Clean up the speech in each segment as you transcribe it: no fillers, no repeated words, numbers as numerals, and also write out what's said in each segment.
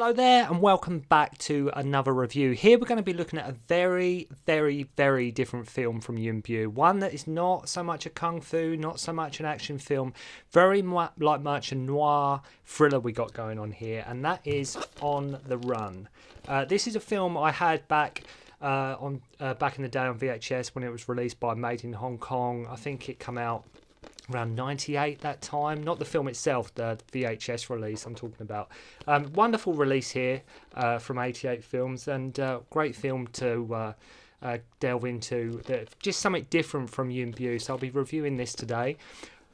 Hello there and welcome back to another review. Here we're going to be looking at a very, very, very different film from Yuen Biao. One that is not so much a kung fu, not so much an action film, very much a noir thriller we got going on here, and that is On the Run. This is a film I had back back in the day on VHS when it was released by Made in Hong Kong. I think it came out around 98 that time, not the film itself, the VHS release I'm talking about. Wonderful release here from 88 Films, and great film to delve into. Just something different from Yuen Biao, so I'll be reviewing this today.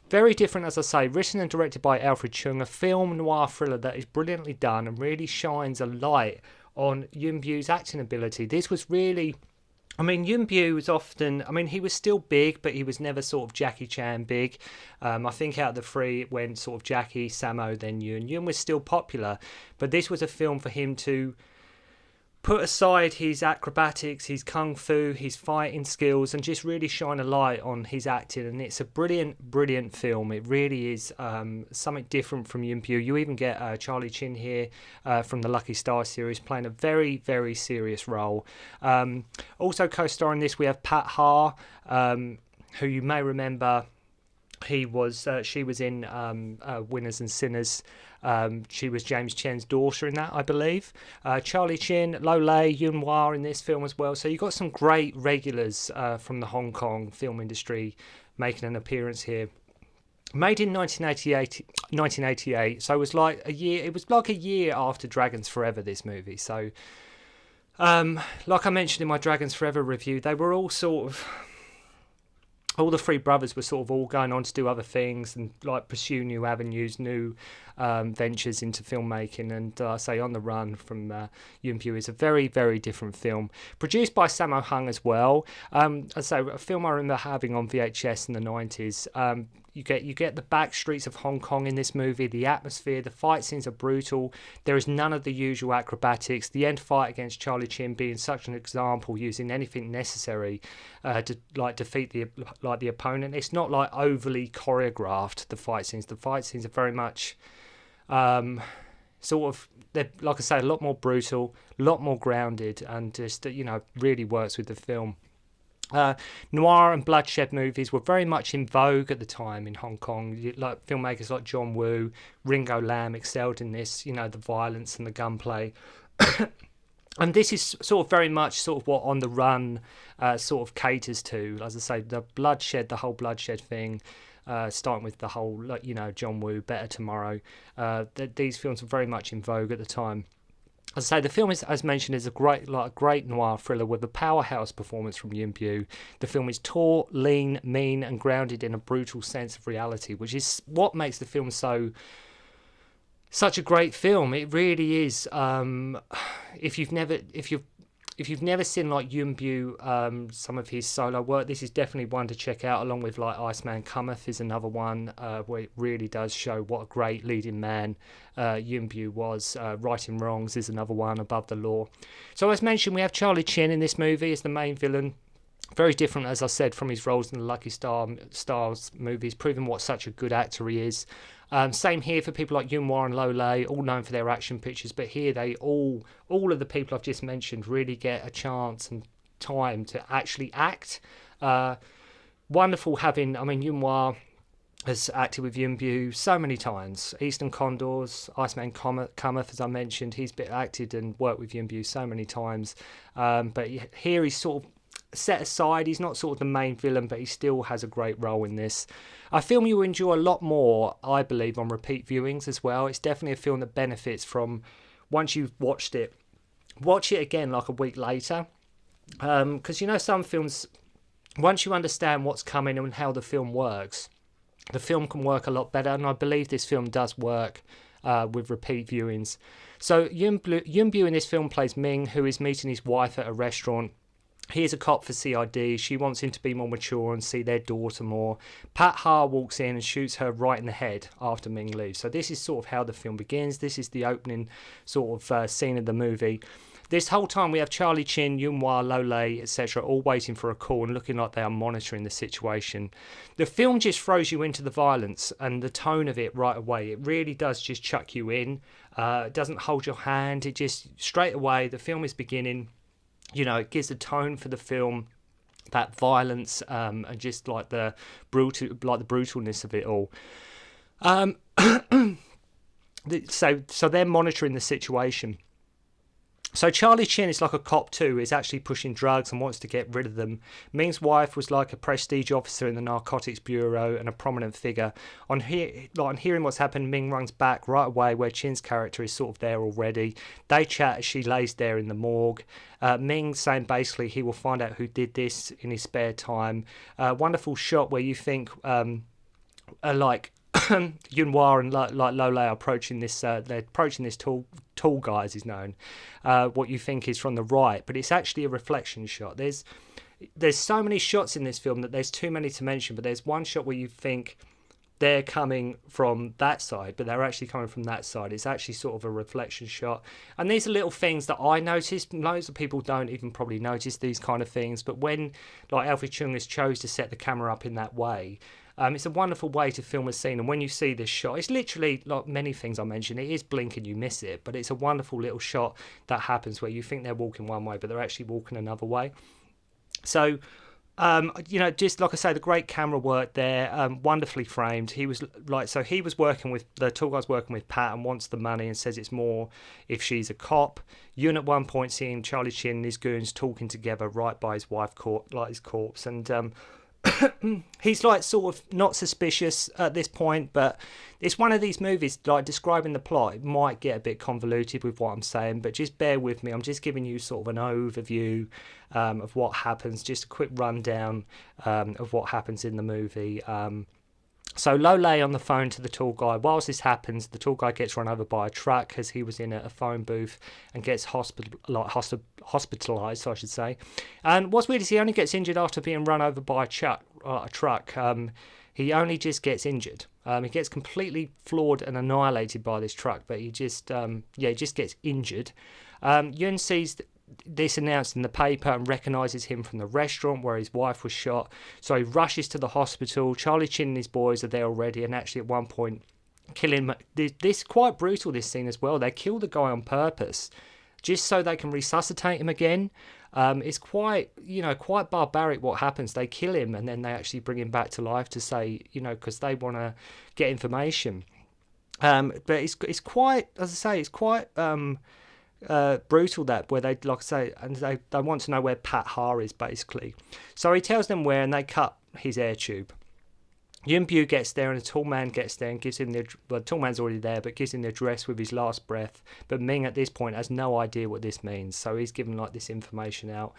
Very different, as I say, written and directed by Alfred, Cheung, a film noir thriller that is brilliantly done and really shines a light on Yuen Biao's acting ability. This was really... Yuen Biao was often... he was still big, but he was never sort of Jackie Chan big. I think out of the three, it went sort of Jackie, Sammo, then Yuen. Yuen was still popular, but this was a film for him to put aside his acrobatics, his kung fu, his fighting skills, and just really shine a light on his acting. And it's a brilliant, brilliant film. It really is something different from Yuen Biao. You even get Charlie Chin here from the Lucky Star series playing a very, very serious role. Also co-starring this, we have Pat Ha, who you may remember. She was in Winners and Sinners. She was James Chen's daughter in that, I believe. Charlie Chin, Lieh, Yuen Biao in this film as well. So you've got some great regulars from the Hong Kong film industry making an appearance here. Made in 1988, so it was like a year after Dragons Forever, this movie. So, like I mentioned in my Dragons Forever review, they were all sort of... all the three brothers were sort of all going on to do other things and like pursue new avenues, new ventures into filmmaking. And I say On the Run from Yuen Biao is a very, very different film. Produced by Sammo Hung as well. I say a film I remember having on VHS in the 90s. You get the back streets of Hong Kong in this movie. The atmosphere, the fight scenes are brutal. There is none of the usual acrobatics. The end fight against Charlie Chin being such an example, using anything necessary to like defeat the opponent. It's not like overly choreographed. The fight scenes are very much sort of, they're, like I say, a lot more brutal, a lot more grounded, and just really works with the film. Noir and bloodshed movies were very much in vogue at the time in Hong Kong. Like filmmakers like John Woo, Ringo Lam excelled in this. The violence and the gunplay. And this is sort of very much sort of what On the Run sort of caters to. As I say, the whole bloodshed thing, starting with the whole John Woo, Better Tomorrow. These films were very much in vogue at the time. As I say, the film is, as mentioned, is a great noir thriller with a powerhouse performance from Yuen Biao. The film is taut, lean, mean, and grounded in a brutal sense of reality, which is what makes the film such a great film. It really is. If you've never seen like Yuen Biao, some of his solo work, this is definitely one to check out. Along with like Iceman Cometh is another one where it really does show what a great leading man Yuen Biao was. Righting Wrongs is another one, Above the Law. So as mentioned, we have Charlie Chin in this movie as the main villain. Very different, as I said, from his roles in the Lucky Stars movies, proving what such a good actor he is. Same here for people like Yuen Biao and Lieh, all known for their action pictures, but here they all of the people I've just mentioned really get a chance and time to actually act. Wonderful having, Yuen Biao has acted with Yuen Biao so many times. Eastern Condors, Iceman Cometh, as I mentioned, he's been acted and worked with Yuen Biao so many times. But here he's sort of set aside. He's not sort of the main villain, but he still has a great role in this. A film you enjoy a lot more, I believe, on repeat viewings as well. It's definitely a film that benefits from, once you've watched it, watch it again like a week later. Because some films, once you understand what's coming and how the film works, the film can work a lot better, and I believe this film does work with repeat viewings. So Yuen Biao in this film plays Ming, who is meeting his wife at a restaurant. He is a cop for CID. She wants him to be more mature and see their daughter more. Pat Ha walks in and shoots her right in the head after Ming leaves. So this is sort of how the film begins. This is the opening sort of scene of the movie. this whole time we have Charlie Chin, Yuen Biao, Lieh, etc., all waiting for a call and looking like they are monitoring the situation. The film just throws you into the violence and the tone of it right away. It really does just chuck you in. It doesn't hold your hand. It just straight away, the film is beginning. It gives a tone for the film, that violence, and just like the brutalness of it all. So they're monitoring the situation. So Charlie Chin is like a cop too, is actually pushing drugs and wants to get rid of them. Ming's wife was like a prestige officer in the Narcotics Bureau and a prominent figure. On hearing what's happened, Ming runs back right away where Chin's character is sort of there already. They chat as she lays there in the morgue. Ming saying basically he will find out who did this in his spare time. Wonderful shot where you think like Yuen Biao and like Lieh are approaching this. They're approaching this tall guy, as he's known. What you think is from the right, but it's actually a reflection shot. There's so many shots in this film that there's too many to mention. But there's one shot where you think they're coming from that side, but they're actually coming from that side. It's actually sort of a reflection shot. And these are little things that I noticed. Loads of people don't even probably notice these kind of things. But when like Alfred Cheung has chose to set the camera up in that way. It's a wonderful way to film a scene, and when you see this shot, it's literally like many things I mentioned. It is blink and you miss it, but it's a wonderful little shot that happens where you think they're walking one way, but they're actually walking another way. So, just like I say, the great camera work there, wonderfully framed. He was working with the tall guy's working with Pat and wants the money and says it's more if she's a cop. Yuen at one point seeing Charlie Chin and his goons talking together right by his wife, his corpse, and he's like sort of not suspicious at this point, but it's one of these movies like describing the plot. It might get a bit convoluted with what I'm saying, but just bear with me. I'm just giving you sort of an overview of what happens, just a quick rundown of what happens in the movie. So Lieh on the phone to the tall guy. Whilst this happens, the tall guy gets run over by a truck as he was in a phone booth and gets hospitalised, I should say. And what's weird is he only gets injured after being run over by a truck. He only just gets injured. He gets completely floored and annihilated by this truck, but he just gets injured. Yuen sees this announced in the paper and recognises him from the restaurant where his wife was shot. So he rushes to the hospital. Charlie Chin and his boys are there already, and actually at one point kill him. This quite brutal, this scene as well. They kill the guy on purpose just so they can resuscitate him again. It's quite barbaric what happens. They kill him and then they actually bring him back to life to say, because they want to get information. But it's quite, as I say, it's quite brutal that where they, like I say, and they want to know where Pat Ha is basically. So he tells them where, and they cut his air tube. Yuen Biao gets there, and a tall man gets there and gives him the tall man's already there, but gives him the address with his last breath. But Ming at this point has no idea what this means, so he's given like this information out.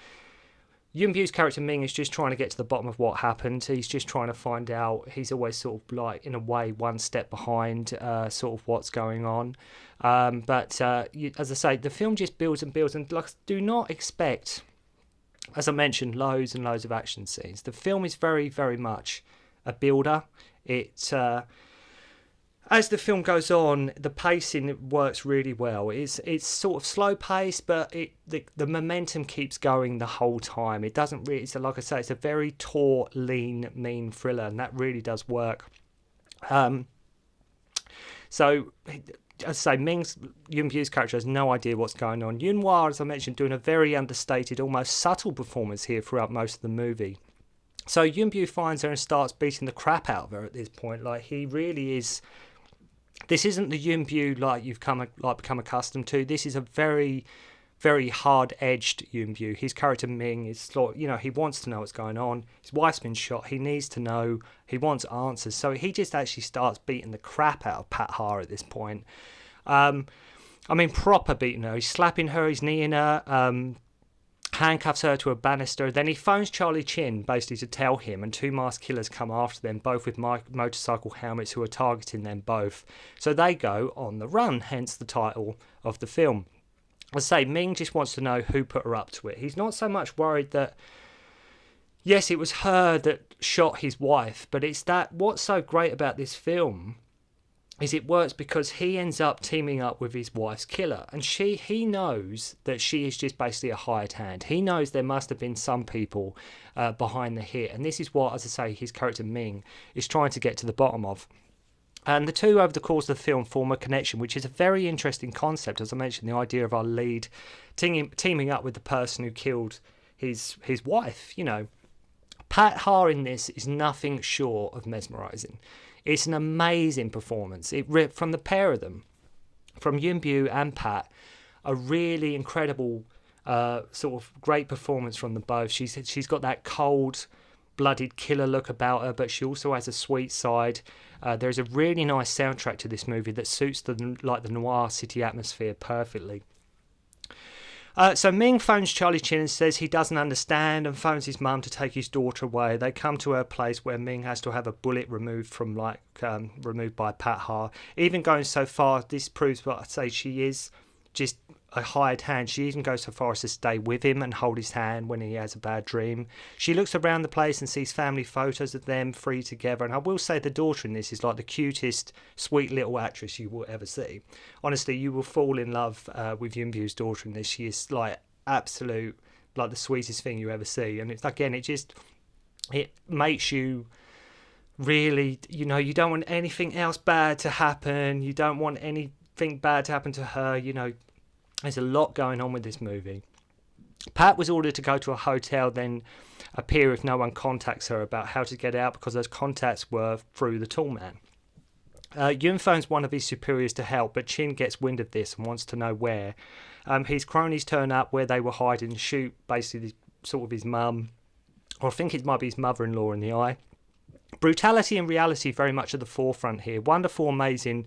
Yuen Biao's character Ming is just trying to get to the bottom of what happened. He's just trying to find out. He's always sort of like, in a way, one step behind sort of what's going on. But as I say, the film just builds and builds. And like, do not expect, as I mentioned, loads and loads of action scenes. The film is very, very much a builder. As the film goes on, the pacing works really well. It's sort of slow paced, but the momentum keeps going the whole time. It doesn't really. So like I say, it's a very taut, lean, mean thriller, and that really does work. So, as I say, Yuen Biao's character has no idea what's going on. Noir, as I mentioned, doing a very understated, almost subtle performance here throughout most of the movie. So Yuen Biao finds her and starts beating the crap out of her at this point. Like, he really is. This isn't the Yuen Biao like you've become accustomed to. This is a very, very hard-edged Yuen Biao. His character Ming is like, he wants to know what's going on. His wife's been shot. He needs to know. He wants answers. So he just actually starts beating the crap out of Pat Ha at this point. Proper beating her. He's slapping her. He's kneeing her. Handcuffs her to a banister. Then he phones Charlie Chin basically to tell him, and two masked killers come after them, both with motorcycle helmets, who are targeting them both. So they go on the run, hence the title of the film. As I say, Ming just wants to know who put her up to it. He's not so much worried that, yes, it was her that shot his wife, but it's that what's so great about this film is it works because he ends up teaming up with his wife's killer, and he knows that she is just basically a hired hand. He knows there must have been some people behind the hit, and this is what, as I say, his character Ming is trying to get to the bottom of. And the two, over the course of the film, form a connection, which is a very interesting concept. As I mentioned, the idea of our lead teaming up with the person who killed his wife. You know, Pat Ha in this is nothing short of mesmerising. It's an amazing performance. From the pair of them, from Yuen Biao and Pat, a really incredible sort of great performance from them both. She's got that cold-blooded killer look about her, but she also has a sweet side. There's a really nice soundtrack to this movie that suits the noir city atmosphere perfectly. So Ming phones Charlie Chin and says he doesn't understand, and phones his mum to take his daughter away. They come to her place where Ming has to have a bullet removed removed by Pat Ha. Even going so far, this proves what I say, she is just a hired hand. She even goes so far as to stay with him and hold his hand when he has a bad dream. She looks around the place and sees family photos of them three together, and I will say the daughter in this is like the cutest, sweet little actress you will ever see. Honestly, you will fall in love with Yuen Biao's daughter in this. She is like absolute, like the sweetest thing you ever see, and it's again, it makes you really, you know, you don't want anything else bad to happen. You don't want anything bad to happen to her, you know. There's a lot going on with this movie. Pat was ordered to go to a hotel, then appear if no one contacts her about how to get out, because those contacts were through the tall man. Yuen phones one of his superiors to help, but Chin gets wind of this and wants to know where. His cronies turn up where they were hiding and shoot basically sort of his mum, or I think it might be his mother-in-law, in the eye. Brutality and reality very much at the forefront here. Wonderful, amazing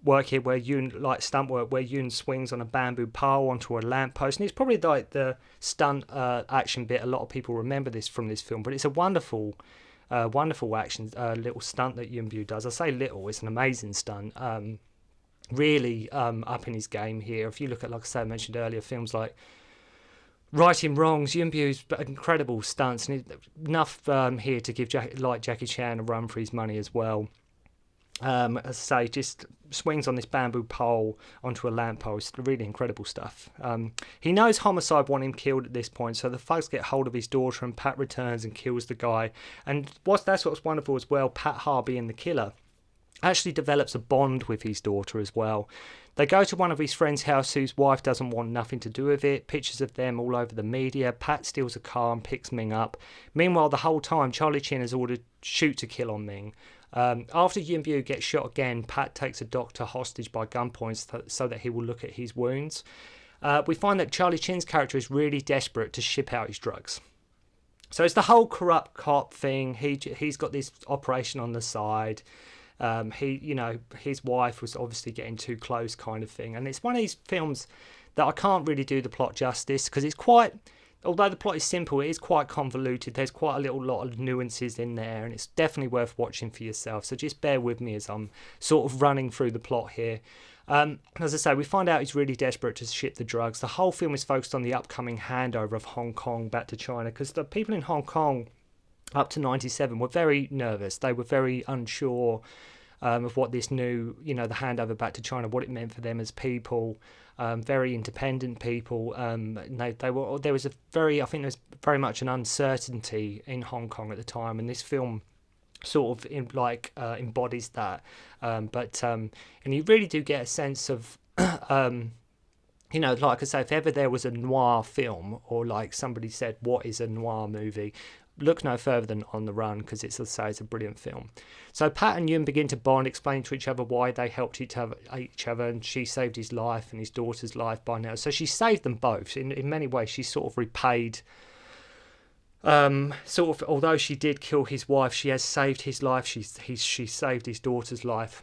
work here where Yuen, like stunt work, where Yuen swings on a bamboo pole onto a lamppost, and it's probably like the stunt action bit. A lot of people remember this from this film, but it's a wonderful action little stunt that Yuen Biao does. I say little, it's an amazing stunt. Really up in his game here. If you look at, like I said, I mentioned earlier, films like Righting Wrongs, Yuen Biao's incredible stunts, and enough here to give Jackie Chan a run for his money as well. As I say, just swings on this bamboo pole onto a lamppost. Really incredible stuff. He knows homicide want him killed at this point, so the thugs get hold of his daughter, and Pat returns and kills the guy. And that's what's wonderful as well, Pat Ha being the killer actually develops a bond with his daughter as well. They go to one of his friend's house whose wife doesn't want nothing to do with it. Pictures of them all over the media. Pat steals a car and picks Ming up. Meanwhile, the whole time, Charlie Chin has ordered shoot to kill on Ming. After Yuen Biao gets shot again, Pat takes a doctor hostage by gunpoint so that he will look at his wounds. We find that Charlie Chin's character is really desperate to ship out his drugs. So it's the whole corrupt cop thing. He's got this operation on the side. His wife was obviously getting too close, kind of thing. And it's one of these films that I can't really do the plot justice, because it's quite, although the plot is simple, it is quite convoluted. There's quite a lot of nuances in there, and it's definitely worth watching for yourself. So just bear with me as I'm sort of running through the plot here. As I say, we find out he's really desperate to ship the drugs. The whole film is focused on the upcoming handover of Hong Kong back to China, because the people in Hong Kong up to 97 were very nervous. They were very unsure of what this new, the handover back to China, what it meant for them as people. Very independent people. There was there's very much an uncertainty in Hong Kong at the time, and this film sort of embodies that. And you really do get a sense of, like I say, if ever there was a noir film, or like somebody said, what is a noir movie? Look no further than On the Run, because it's a brilliant film. So Pat and Yuen begin to bond, explain to each other why they helped each other, and she saved his life and his daughter's life by now. So she saved them both. In many ways, she sort of repaid, although she did kill his wife, she has saved his life. She saved his daughter's life.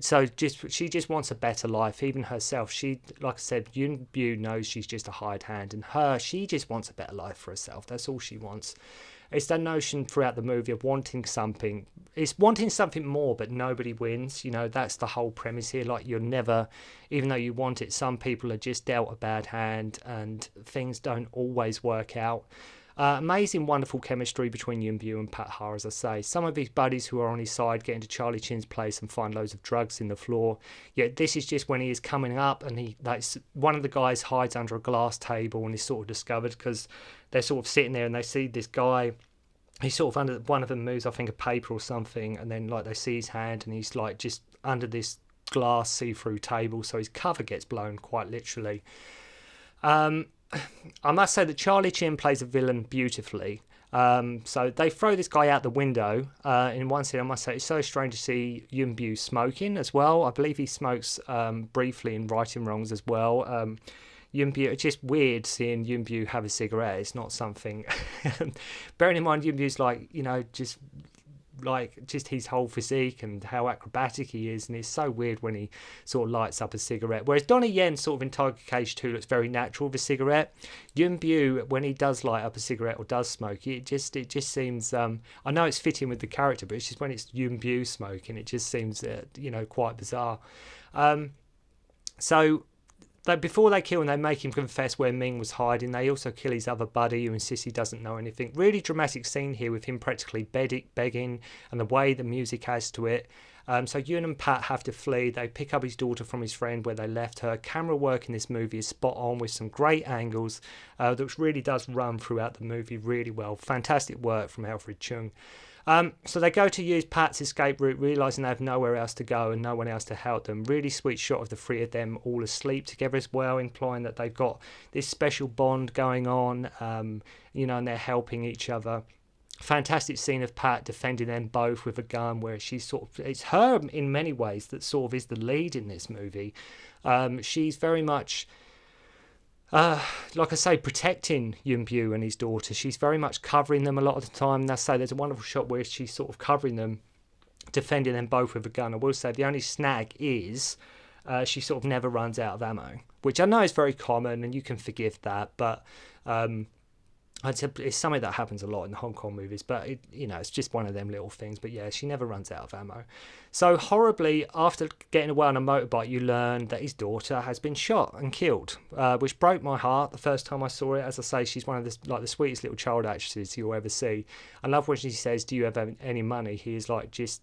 So she just wants a better life, even herself. She, like I said, Yuen Biao knows she's just a hired hand, and she just wants a better life for herself. That's all she wants. It's that notion throughout the movie of wanting something. It's wanting something more, but nobody wins. That's the whole premise here. Like, you're never, even though you want it, some people are just dealt a bad hand, and things don't always work out. Amazing, wonderful chemistry between Yuen Biao and Pat Ha, as I say. Some of his buddies who are on his side get into Charlie Chin's place and find loads of drugs in the floor. Yet this is just when he is coming up, and one of the guys hides under a glass table and is sort of discovered because they're sort of sitting there and they see this guy. He's sort of under, one of them moves, I think, a paper or something, and then like they see his hand and he's like just under this glass see-through table, so his cover gets blown quite literally. I must say that Charlie Chin plays a villain beautifully. So they throw this guy out the window. In one scene, I must say, it's so strange to see Yuen Biao smoking as well. I believe he smokes briefly in Right and Wrongs as well. Yuen Biao, it's just weird seeing Yuen Biao have a cigarette. It's not something... Bearing in mind, Yuen Biao's like, you know, just his whole physique and how acrobatic he is, and it's so weird when he sort of lights up a cigarette. Whereas Donnie Yen sort of in Tiger Cage 2 looks very natural with a cigarette. Yuen Biao, when he does light up a cigarette or does smoke, it just seems, I know it's fitting with the character, but it's just when it's Yuen Biao smoking, it just seems quite bizarre. Before they kill him, they make him confess where Ming was hiding. They also kill his other buddy who insists he doesn't know anything. Really dramatic scene here with him practically begging, and the way the music adds to it. So Yuen and Pat have to flee. They pick up his daughter from his friend where they left her. Camera work in this movie is spot on with some great angles, which really does run throughout the movie really well. Fantastic work from Alfred Cheung. So they go to use Pat's escape route, realising they have nowhere else to go and no one else to help them. Really sweet shot of the three of them all asleep together as well, implying that they've got this special bond going on, and they're helping each other. Fantastic scene of Pat defending them both with a gun, where it's her in many ways that sort of is the lead in this movie. She's very much... like I say, protecting Yuen Biao and his daughter. She's very much covering them a lot of the time. And I say there's a wonderful shot where she's sort of covering them, defending them both with a gun. I will say the only snag is she sort of never runs out of ammo, which I know is very common and you can forgive that, but it's something that happens a lot in the Hong Kong movies, but it's just one of them little things. But yeah, she never runs out of ammo. So horribly, after getting away on a motorbike, you learn that his daughter has been shot and killed, which broke my heart the first time I saw it. As I say, she's one of the sweetest little child actresses you'll ever see. I love when she says, "Do you have any money?" He is like, just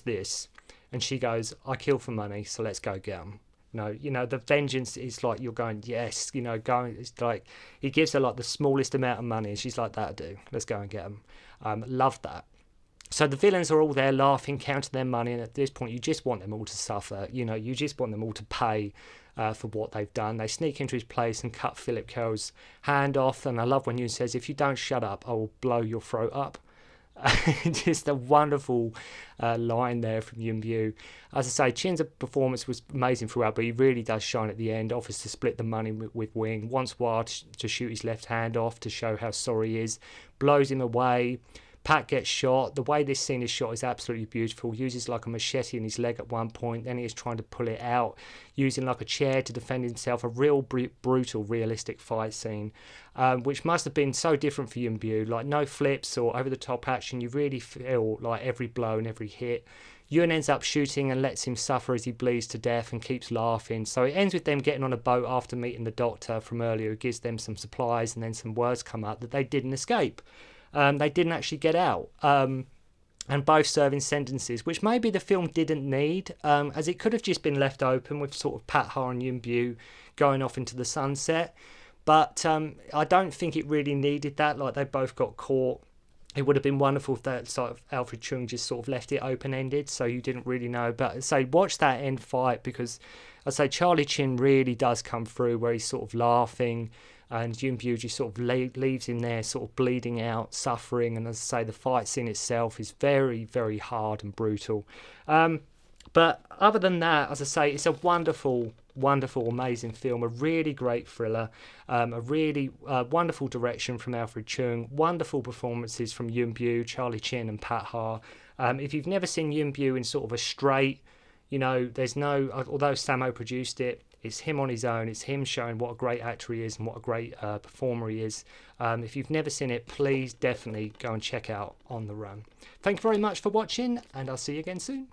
this, and she goes, "I kill for money, so let's go get them." The vengeance is like you're going, yes, going. It's like he gives her like the smallest amount of money, and she's like, "That'll do. Let's go and get them." Love that. So the villains are all there laughing, counting their money, and at this point, you just want them all to suffer. You just want them all to pay for what they've done. They sneak into his place and cut Philip Carroll's hand off, and I love when Yuen says, "If you don't shut up, I will blow your throat up." Just a wonderful line there from Yuen Biao. As I say, Chin's performance was amazing throughout, but he really does shine at the end. Offers to split the money with Wing. Wants Noir to shoot his left hand off to show how sorry he is. Blows him away. Pat gets shot. The way this scene is shot is absolutely beautiful. Uses like a machete in his leg at one point. Then he is trying to pull it out, using like a chair to defend himself. A real brutal, realistic fight scene, which must have been so different for Yuen Biao. Like no flips or over-the-top action. You really feel like every blow and every hit. Yuen ends up shooting and lets him suffer as he bleeds to death and keeps laughing. So it ends with them getting on a boat after meeting the doctor from earlier, who gives them some supplies, and then some words come up that they didn't escape. They didn't actually get out, and both serving sentences, which maybe the film didn't need, as it could have just been left open with sort of Pat Ha and Yuen Biao going off into the sunset. But I don't think it really needed that. Like, they both got caught. It would have been wonderful if that sort of Alfred Cheung just sort of left it open-ended, so you didn't really know. But say, watch that end fight, because I say Charlie Chin really does come through, where he's sort of laughing. And Yuen Biao just sort of leaves him there, sort of bleeding out, suffering. And as I say, the fight scene itself is very, very hard and brutal. But other than that, as I say, it's a wonderful, wonderful, amazing film. A really great thriller. A really wonderful direction from Alfred Cheung. Wonderful performances from Yuen Biao, Charlie Chin and Pat Ha. If you've never seen Yuen Biao in sort of a straight, there's no... Although Sammo produced it, it's him on his own. It's him showing what a great actor he is and what a great performer he is. If you've never seen it, please definitely go and check out On the Run. Thank you very much for watching, and I'll see you again soon.